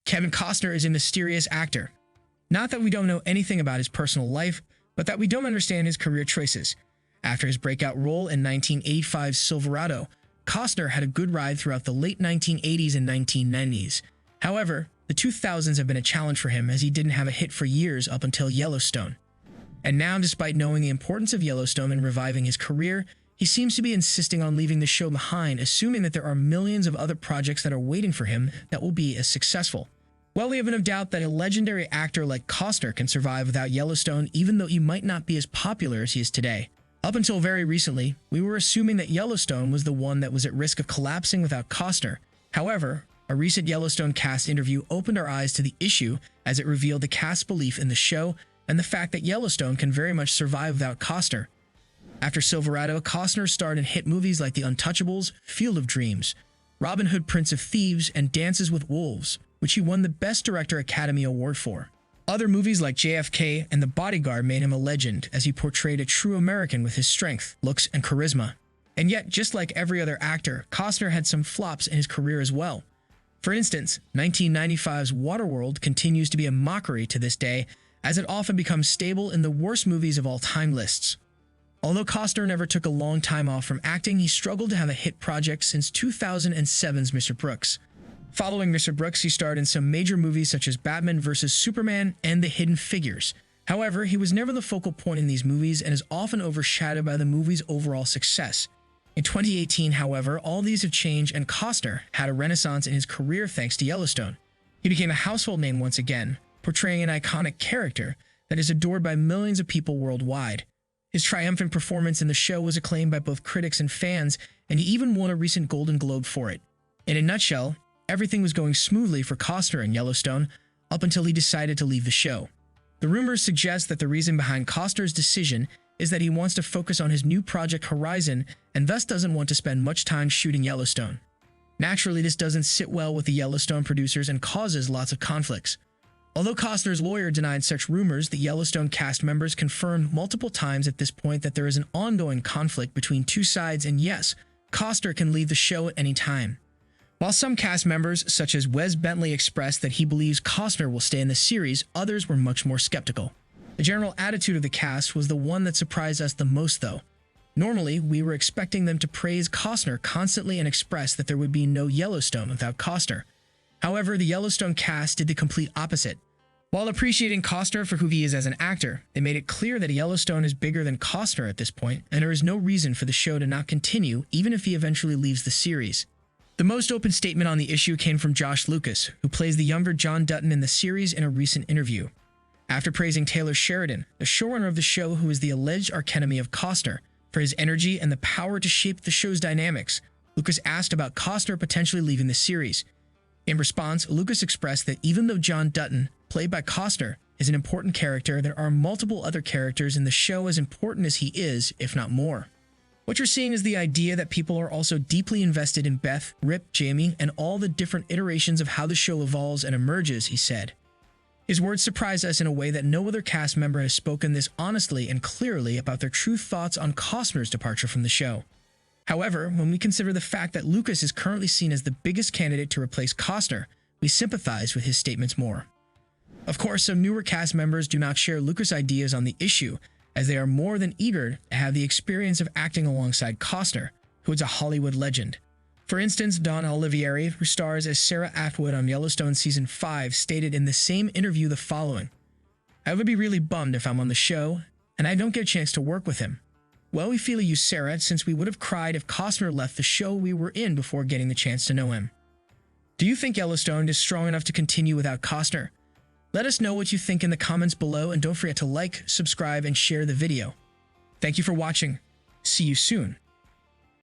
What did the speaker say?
Kevin Costner is a mysterious actor. Not that we don't know anything about his personal life, but that we don't understand his career choices. After his breakout role in 1985's Silverado, Costner had a good ride throughout the late 1980s and 1990s. However, the 2000s have been a challenge for him as he didn't have a hit for years up until Yellowstone. And now, despite knowing the importance of Yellowstone and reviving his career, he seems to be insisting on leaving the show behind, assuming that there are millions of other projects that are waiting for him that will be as successful. Well, we have no doubt that a legendary actor like Costner can survive without Yellowstone, even though he might not be as popular as he is today. Up until very recently, we were assuming that Yellowstone was the one that was at risk of collapsing without Costner. However, a recent Yellowstone cast interview opened our eyes to the issue as it revealed the cast's belief in the show and the fact that Yellowstone can very much survive without Costner. After Silverado, Costner starred in hit movies like The Untouchables, Field of Dreams, Robin Hood, Prince of Thieves, and Dances with Wolves, which he won the Best Director Academy Award for. Other movies like JFK and The Bodyguard made him a legend as he portrayed a true American with his strength, looks, and charisma. And yet, just like every other actor, Costner had some flops in his career as well. For instance, 1995's Waterworld continues to be a mockery to this day, as it often becomes stable in the worst movies of all time lists. Although Costner never took a long time off from acting, he struggled to have a hit project since 2007's Mr. Brooks. Following Mr. Brooks, he starred in some major movies such as Batman vs. Superman and The Hidden Figures. However, he was never the focal point in these movies and is often overshadowed by the movie's overall success. In 2018, however, all these have changed and Costner had a renaissance in his career thanks to Yellowstone. He became a household name once again, portraying an iconic character that is adored by millions of people worldwide. His triumphant performance in the show was acclaimed by both critics and fans, and he even won a recent Golden Globe for it. In a nutshell, everything was going smoothly for Costner in Yellowstone up until he decided to leave the show. The rumors suggest that the reason behind Costner's decision is that he wants to focus on his new project Horizon and thus doesn't want to spend much time shooting Yellowstone. Naturally, this doesn't sit well with the Yellowstone producers and causes lots of conflicts. Although Costner's lawyer denied such rumors, the Yellowstone cast members confirmed multiple times at this point that there is an ongoing conflict between two sides, and yes, Costner can leave the show at any time. While some cast members, such as Wes Bentley, expressed that he believes Costner will stay in the series, others were much more skeptical. The general attitude of the cast was the one that surprised us the most, though. Normally, we were expecting them to praise Costner constantly and express that there would be no Yellowstone without Costner. However, the Yellowstone cast did the complete opposite. While appreciating Costner for who he is as an actor, they made it clear that Yellowstone is bigger than Costner at this point, and there is no reason for the show to not continue even if he eventually leaves the series. The most open statement on the issue came from Josh Lucas, who plays the younger John Dutton in the series, in a recent interview. After praising Taylor Sheridan, the showrunner of the show who is the alleged archenemy of Costner, for his energy and the power to shape the show's dynamics, Lucas asked about Costner potentially leaving the series. In response, Lucas expressed that even though John Dutton, played by Costner, is an important character, there are multiple other characters in the show as important as he is, if not more. What you're seeing is the idea that people are also deeply invested in Beth, Rip, Jamie, and all the different iterations of how the show evolves and emerges, he said. His words surprised us in a way that no other cast member has spoken this honestly and clearly about their true thoughts on Costner's departure from the show. However, when we consider the fact that Lucas is currently seen as the biggest candidate to replace Costner, we sympathize with his statements more. Of course, some newer cast members do not share Lucas' ideas on the issue, as they are more than eager to have the experience of acting alongside Costner, who is a Hollywood legend. For instance, Dawn Olivieri, who stars as Sarah Atwood on Yellowstone Season 5, stated in the same interview the following: "I would be really bummed if I'm on the show, and I don't get a chance to work with him. Well, we feel you, Sarah, since we would have cried if Costner left the show we were in before getting the chance to know him." Do you think Yellowstone is strong enough to continue without Costner? Let us know what you think in the comments below, and don't forget to like, subscribe, and share the video. Thank you for watching. See you soon.